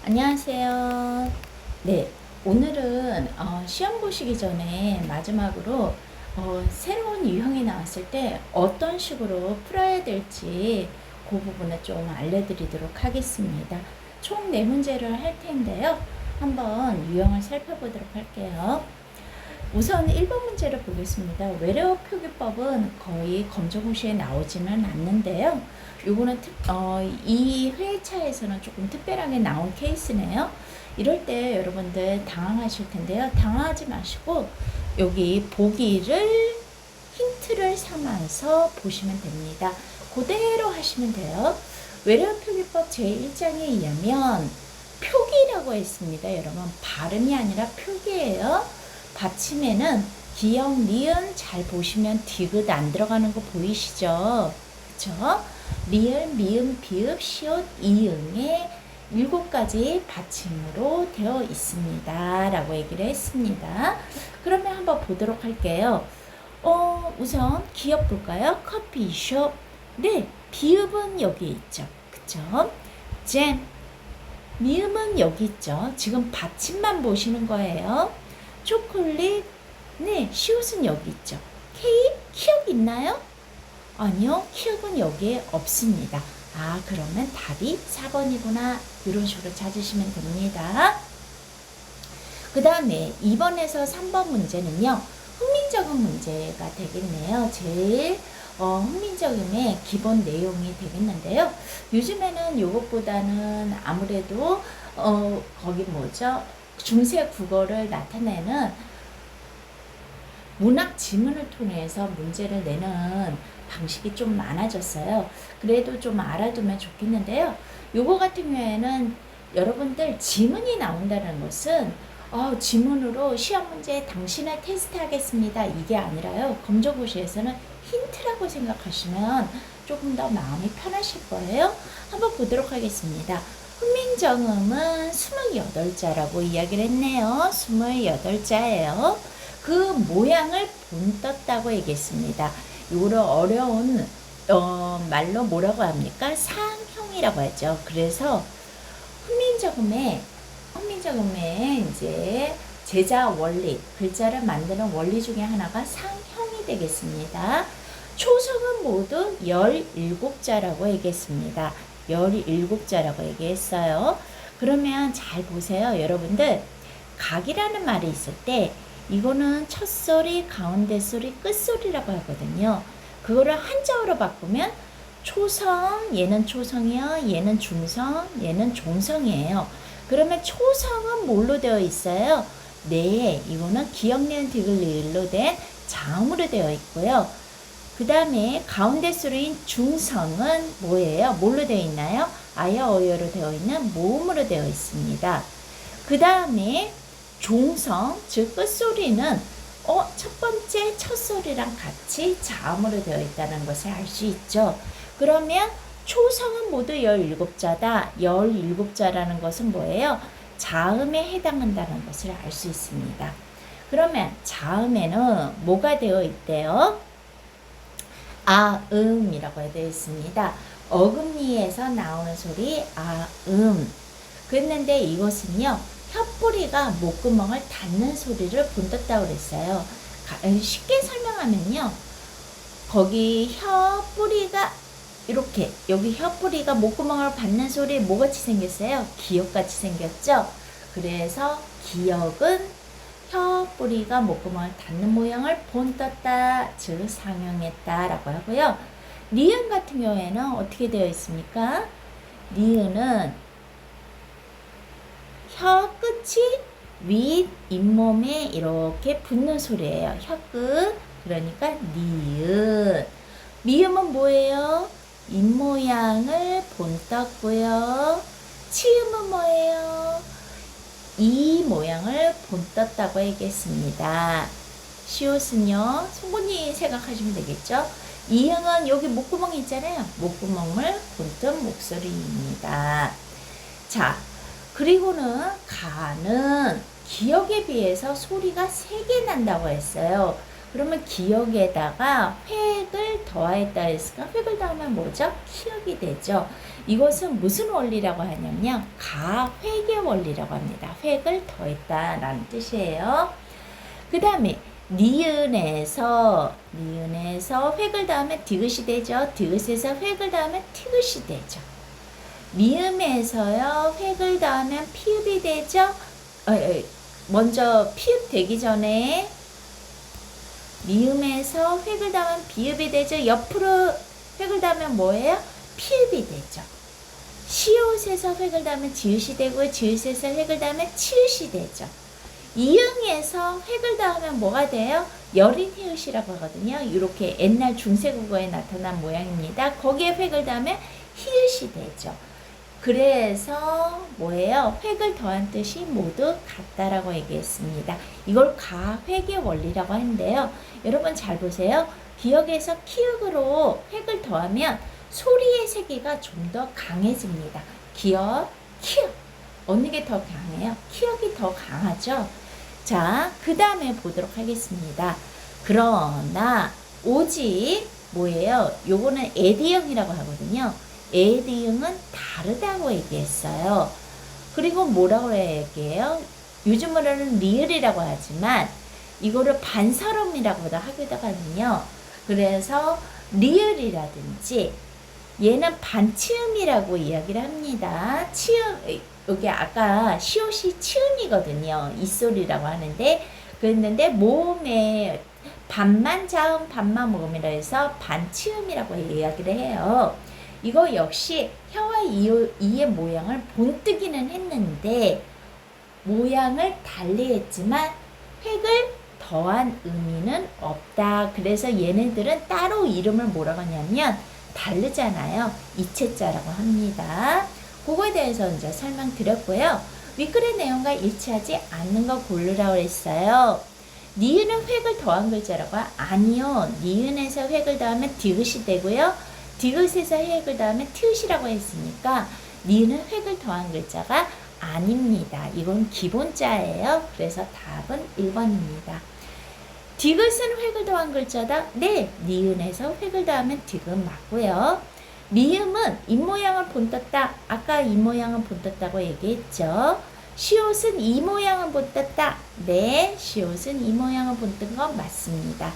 안녕하세요. 네, 오늘은 시험 보시기 전에 마지막으로 새로운 유형이 나왔을 때 어떤 식으로 풀어야 될지 그 부분을 좀 알려드리도록 하겠습니다. 총 4문제를 할 텐데요. 한번 유형을 살펴보도록 할게요. 우선 1번 문제를 보겠습니다. 외래어 표기법은 거의 검정고시에 나오지는 않는데요. 요거는 이 회차에서는 조금 특별하게 나온 케이스네요. 이럴 때 여러분들 당황하실 텐데요. 당황하지 마시고 여기 보기를 힌트를 삼아서 보시면 됩니다. 그대로 하시면 돼요. 외래어 표기법 제1장에 의하면 표기라고 했습니다. 여러분 발음이 아니라 표기예요. 받침에는 기역, 니은 잘 보시면 디귿 안 들어가는 거 보이시죠? 그쵸? 리을, 미음, 비읍, 시옷, 이응의 7가지 받침으로 되어 있습니다. 라고 얘기를 했습니다. 그러면 한번 보도록 할게요. 우선 기역 볼까요? 커피숍. 네, 비읍은 여기 있죠. 그쵸? 잼. 미음은 여기 있죠. 지금 받침만 보시는 거예요. 초콜릿. 네, 시옷은 여기 있죠. 케이크, 키역 있나요? 아니요, 키역은 여기에 없습니다. 그러면 답이 4번이구나. 이런 식으로 찾으시면 됩니다. 그 다음에 2번에서 3번 문제는요. 훈민정음 문제가 되겠네요. 제일 훈민정음의 기본 내용이 되겠는데요. 요즘에는 이것보다는 아무래도 거기 뭐죠? 중세 국어를 나타내는 문학 지문을 통해서 문제를 내는 방식이 좀 많아졌어요. 그래도 좀 알아두면 좋겠는데요. 요거 같은 경우에는 여러분들 지문이 나온다는 것은 지문으로 시험 문제 당신을 테스트하겠습니다. 이게 아니라요. 검정고시에서는 힌트라고 생각하시면 조금 더 마음이 편하실 거예요. 한번 보도록 하겠습니다. 훈민정음은 28자라고 이야기를 했네요. 28자예요. 그 모양을 본떴다고 얘기했습니다. 이거를 어려운 말로 뭐라고 합니까? 상형이라고 하죠. 그래서 훈민정음의 이제 제자 원리, 글자를 만드는 원리 중에 하나가 상형이 되겠습니다. 초성은 모두 17자라고 얘기했습니다. 17자라고 얘기했어요. 그러면 잘 보세요. 여러분들 각이라는 말이 있을 때 이거는 첫 소리, 가운데 소리, 끝 소리라고 하거든요. 그거를 한자어로 바꾸면 초성, 얘는 초성이요. 얘는 중성, 얘는 종성이에요. 그러면 초성은 뭘로 되어 있어요? 네, 이거는 기역, 니은, 디귿, 리을로 된 자음으로 되어 있고요. 그 다음에 가운데 소리인 중성은 뭐예요? 뭘로 되어 있나요? 아야, 어여로 되어 있는 모음으로 되어 있습니다. 그 다음에 종성, 즉 끝소리는 첫 번째 첫 소리랑 같이 자음으로 되어 있다는 것을 알 수 있죠. 그러면 초성은 모두 17자다. 17자라는 것은 뭐예요? 자음에 해당한다는 것을 알 수 있습니다. 그러면 자음에는 뭐가 되어 있대요? 아음이라고 되어 있습니다. 어금니에서 나오는 소리 아음. 그랬는데 이것은요. 혀뿌리가 목구멍을 닫는 소리를 본떴다고 그랬어요. 쉽게 설명하면요. 거기 혀뿌리가 이렇게 여기 혀뿌리가 목구멍을 받는 소리 뭐같이 생겼어요? 기역같이 생겼죠? 그래서 기역은 혀뿌리가 목구멍을 닫는 모양을 본떴다, 즉 상형했다 라고 하고요. 니은 같은 경우에는 어떻게 되어 있습니까? 니은은 혀 끝이 윗 잇몸에 이렇게 붙는 소리예요. 혀 끝. 그러니까 니은. 미음은 뭐예요? 입모양을 본떴고요. 치음은 뭐예요? 이 모양을 본떴다고 얘기했습니다. 시옷은요. 송곳니 생각하시면 되겠죠? 이응은 여기 목구멍이 있잖아요. 목구멍을 본뜬 목소리입니다. 자, 그리고는 가는 기역에 비해서 소리가 3개 난다고 했어요. 그러면 기역에다가 획을 더하였다 했으니까 획을 더하면 뭐죠? 키역이 되죠. 이것은 무슨 원리라고 하냐면 가획의 원리라고 합니다. 획을 더했다라는 뜻이에요. 그 다음에 니은에서 획을 더하면 디귿이 되죠. 디귿에서 획을 더하면 티귿이 되죠. 미음에서요 획을 더하면 피읍이 되죠. 먼저 피읍 되기 전에 미음에서 획을 더하면 비읍이 되죠. 옆으로 획을 더하면 뭐예요? 피읍이 되죠. 시옷에서 획을 더하면 지읒이 되고 지읒에서 획을 더하면 치읒이 되죠. 이응에서 획을 더하면 뭐가 돼요? 여린 히읗이라고 하거든요. 이렇게 옛날 중세국어에 나타난 모양입니다. 거기에 획을 더하면 히읗이 되죠. 그래서 뭐예요? 획을 더한 뜻이 모두 같다라고 얘기했습니다. 이걸 가획의 원리라고 하는데요. 여러분 잘 보세요. 기역에서 키읔으로 획을 더하면 소리의 세기가 좀 더 강해집니다. 기역, 키읔. 어느 게 더 강해요? 키읔이 더 강하죠? 자, 그 다음에 보도록 하겠습니다. 그러나 오직 뭐예요? 요거는 에디형이라고 하거든요. 에디형은 다르다고 얘기했어요. 그리고 뭐라고 얘기해요? 요즘으로는 리을이라고 하지만 이거를 반설음이라고도 하기도 하거든요. 그래서 리을이라든지 얘는 반치음이라고 이야기를 합니다. 치음, 여기 아까 시옷이 치음이거든요. 이소리라고 하는데 그랬는데 모음에 반만 자음 반만 모음이라 해서 반치음이라고 이야기를 해요. 이거 역시 혀와 이의 모양을 본뜨기는 했는데 모양을 달리 했지만 획을 더한 의미는 없다. 그래서 얘네들은 따로 이름을 뭐라고 하냐면 다르잖아요. 이체자라고 합니다. 그거에 대해서 이제 설명드렸고요. 윗글의 내용과 일치하지 않는 거 고르라고 했어요. 니은은 획을 더한 글자라고? 아니요. 니은에서 획을 더하면 디귿이 되고요. 디귿에서 획을 더하면 티읕이라고 했으니까 니은은 획을 더한 글자가 아닙니다. 이건 기본자예요. 그래서 답은 1번입니다. 디귿은 획을 더한 글자다? 네. 니은에서 획을 더하면 디귿 맞고요. 미음은 입모양을 본떴다. 아까 입모양은 본떴다고 얘기했죠. 시옷은 이 모양을 본떴다. 네. 시옷은 이 모양을 본뜬 건 맞습니다.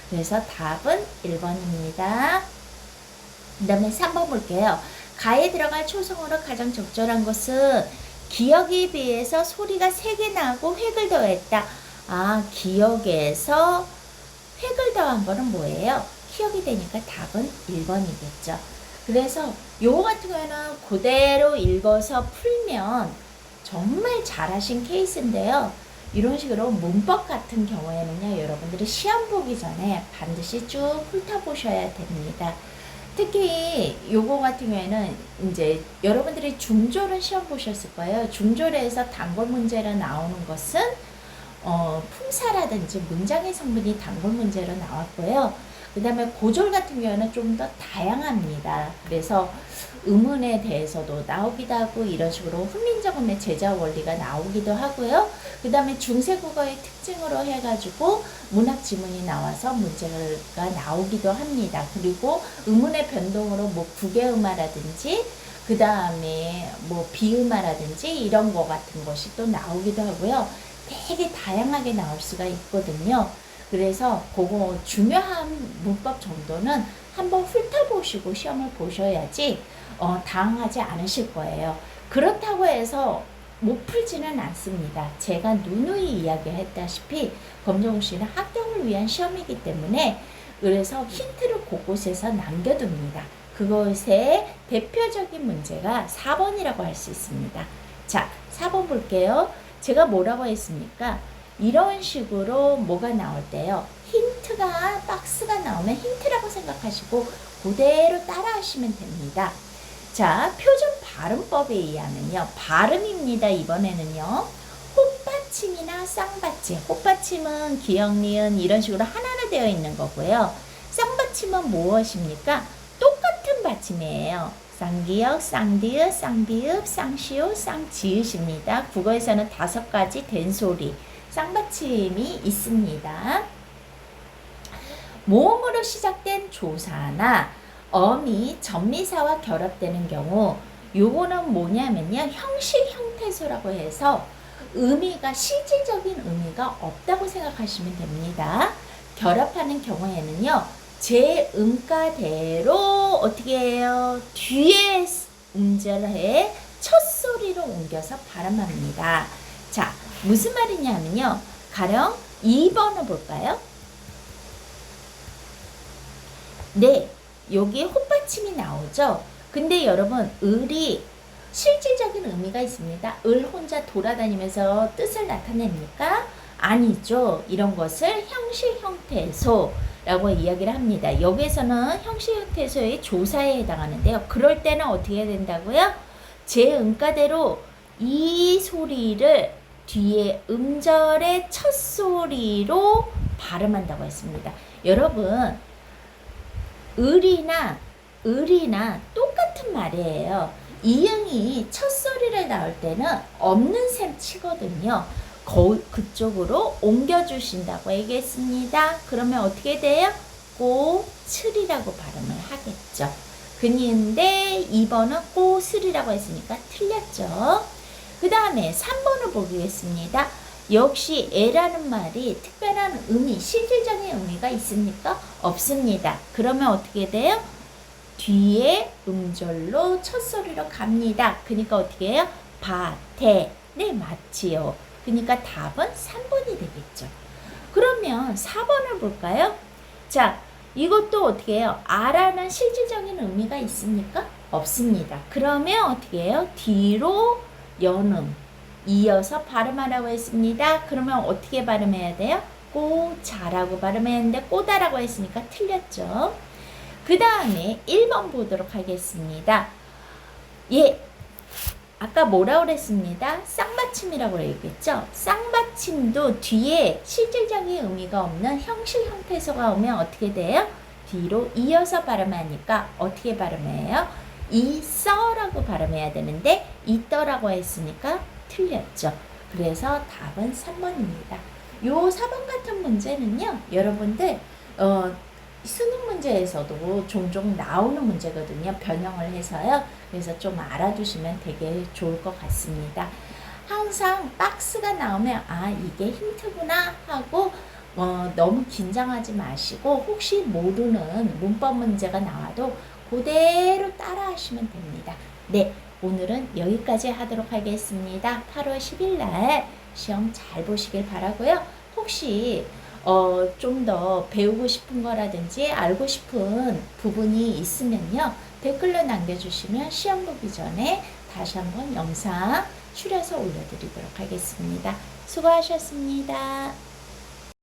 그래서 답은 1번입니다. 그 다음에 3번 볼게요. 가에 들어갈 초성으로 가장 적절한 것은 기역에 비해서 소리가 3개 나고 획을 더했다. 아, 기역에서 획을 더한 거는 뭐예요? 기역이 되니까 답은 1번이겠죠. 그래서 요거 같은 경우에는 그대로 읽어서 풀면 정말 잘하신 케이스인데요. 이런 식으로 문법 같은 경우에는요, 여러분들이 시험 보기 전에 반드시 쭉 훑어보셔야 됩니다. 특히 요거 같은 경우에는 이제 여러분들이 중졸은 시험 보셨을 거예요. 중졸에서 단골 문제로 나오는 것은 품사라든지 문장의 성분이 단골 문제로 나왔고요. 그 다음에 고졸 같은 경우는 좀 더 다양합니다. 그래서 음운에 대해서도 나오기도 하고 이런 식으로 훈민정음의 제자 원리가 나오기도 하고요. 그 다음에 중세국어의 특징으로 해가지고 문학 지문이 나와서 문제가 나오기도 합니다. 그리고 음운의 변동으로 뭐 국외음화라든지 그 다음에 뭐 비음화라든지 이런 거 같은 것이 또 나오기도 하고요. 되게 다양하게 나올 수가 있거든요. 그래서 그거 중요한 문법 정도는 한번 훑어보시고 시험을 보셔야지 당황하지 않으실 거예요. 그렇다고 해서 못 풀지는 않습니다. 제가 누누이 이야기했다시피 검정고시는 합격을 위한 시험이기 때문에 그래서 힌트를 곳곳에서 남겨둡니다. 그것의 대표적인 문제가 4번이라고 할 수 있습니다. 자, 4번 볼게요. 제가 뭐라고 했습니까? 이런 식으로 뭐가 나올 때요. 힌트가 박스가 나오면 힌트라고 생각하시고 그대로 따라 하시면 됩니다. 자, 표준 발음법에 의하면요. 발음입니다. 이번에는요. 헛받침이나 쌍받침. 헛받침은 기역, 니은 이런 식으로 하나로 되어 있는 거고요. 쌍받침은 무엇입니까? 똑같은 받침이에요. 쌍기역, 쌍디읒, 쌍비읍, 쌍시옷, 쌍지읒입니다. 국어에서는 5가지 된소리, 쌍받침이 있습니다. 모음으로 시작된 조사나 어미 전미사와 결합되는 경우 요거는 뭐냐면요. 형식 형태소라고 해서 의미가 실질적인 의미가 없다고 생각하시면 됩니다. 결합하는 경우에는요. 제 음가대로 어떻게 해요? 뒤에 음절에 첫 소리로 옮겨서 발음합니다. 자, 무슨 말이냐면요. 가령 2번을 볼까요? 네, 여기에 헛받침이 나오죠. 근데 여러분, 을이 실질적인 의미가 있습니다. 을 혼자 돌아다니면서 뜻을 나타냅니까? 아니죠. 이런 것을 형식 형태소라고 이야기를 합니다. 여기에서는 형식 형태소의 조사에 해당하는데요. 그럴 때는 어떻게 해야 된다고요? 제 음가대로 이 소리를 뒤에 음절의 첫 소리로 발음한다고 했습니다. 여러분, 을이나 똑같은 말이에요. 이응이 첫 소리를 나올 때는 없는 셈 치거든요. 그쪽으로 옮겨주신다고 얘기했습니다. 그러면 어떻게 돼요? 꼬슬이라고 발음을 하겠죠. 근데 2번은 꼬슬이라고 했으니까 틀렸죠. 그 다음에 3번을 보겠습니다. 역시 애라는 말이 특별한 의미, 실질적인 의미가 있습니까? 없습니다. 그러면 어떻게 돼요? 뒤에 음절로 첫 소리로 갑니다. 그러니까 어떻게 해요? 밭에. 네, 맞지요. 그러니까 답은 3번이 되겠죠. 그러면 4번을 볼까요? 자, 이것도 어떻게 해요? 아라는 실질적인 의미가 있습니까? 없습니다. 그러면 어떻게 해요? 뒤로 연음 이어서 발음하라고 했습니다. 그러면 어떻게 발음해야 돼요? 꼬자라고 발음해야 하는데 꼬다라고 했으니까 틀렸죠. 그 다음에 1번 보도록 하겠습니다. 예, 아까 뭐라고 그랬습니다? 쌍받침이라고 얘기했죠? 쌍받침도 뒤에 실질적인 의미가 없는 형식 형태소가 오면 어떻게 돼요? 뒤로 이어서 발음하니까 어떻게 발음해요? 이써라고 발음해야 되는데 이떠라고 했으니까 틀렸죠. 그래서 답은 3번입니다. 요 4번 같은 문제는요. 여러분들 수능 문제에서도 종종 나오는 문제거든요. 변형을 해서요. 그래서 좀 알아두시면 되게 좋을 것 같습니다. 항상 박스가 나오면 아 이게 힌트구나 하고 너무 긴장하지 마시고 혹시 모르는 문법 문제가 나와도 그대로 따라 하시면 됩니다. 네, 오늘은 여기까지 하도록 하겠습니다. 8월 10일 날 시험 잘 보시길 바라고요. 혹시 좀 더 배우고 싶은 거라든지 알고 싶은 부분이 있으면요. 댓글로 남겨주시면 시험 보기 전에 다시 한번 영상 추려서 올려드리도록 하겠습니다. 수고하셨습니다.